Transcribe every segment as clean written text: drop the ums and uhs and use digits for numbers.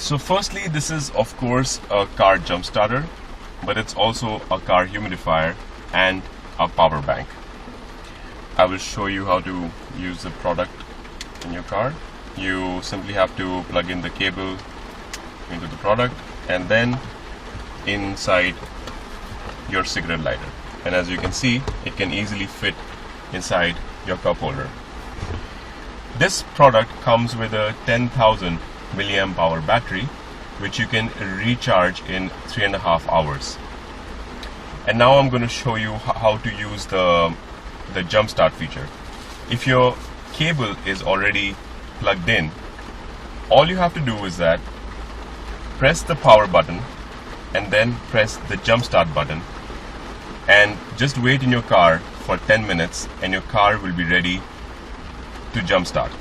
So firstly, this is of course a car jump starter, but it's also a car humidifier and a power bank. I will show you how to use the product in your car. You simply have to plug in the cable into the product and then inside your cigarette lighter. And as you can see, it can easily fit inside your cup holder. This product comes with a 10,000 milliamp hour battery, which you can recharge in 3.5 hours. And now I'm going to show you how to use the jump start feature. If your cable is already plugged in, all you have to do is that press the power button and then press the jump start button and just wait in your car for 10 minutes and your car will be ready to jump start.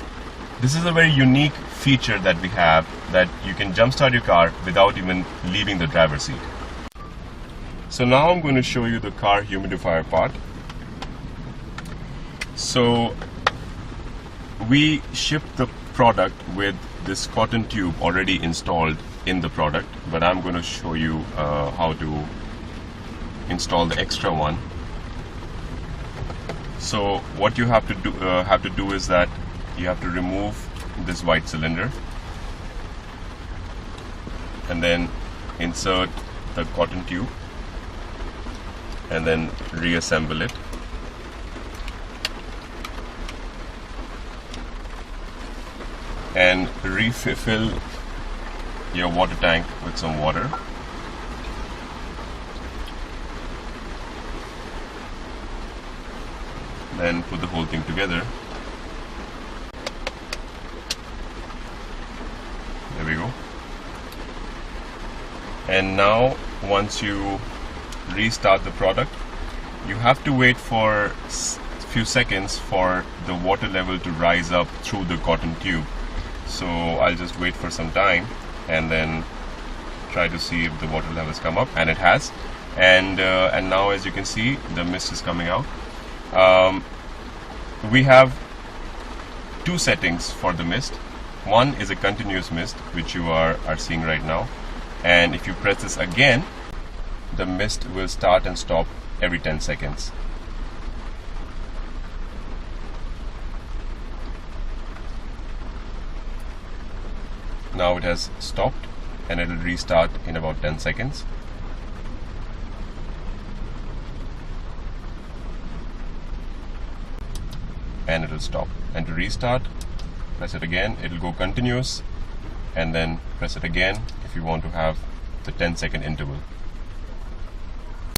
This is a very unique feature that we have, that you can jump start your car without even leaving the driver's seat. So now I'm going to show you the car humidifier part. So we ship the product with this cotton tube already installed in the product, but I'm going to show you how to install the extra one. So what you have to do is that you have to remove this white cylinder and then insert the cotton tube and then reassemble it. And refill your water tank with some water. Then put the whole thing together. There we go. And now once you restart the product, you have to wait for a few seconds for the water level to rise up through the cotton tube. So I'll just wait for some time and then try to see if the water levels come up, and it has. And now, as you can see, the mist is coming out. We have two settings for the mist. One is a continuous mist, which you are seeing right now, and if you press this again, the mist will start and stop every 10 seconds. Now it has stopped and it will restart in about 10 seconds. And it will stop. And to restart, press it again, it will go continuous, and then press it again if you want to have the 10-second interval.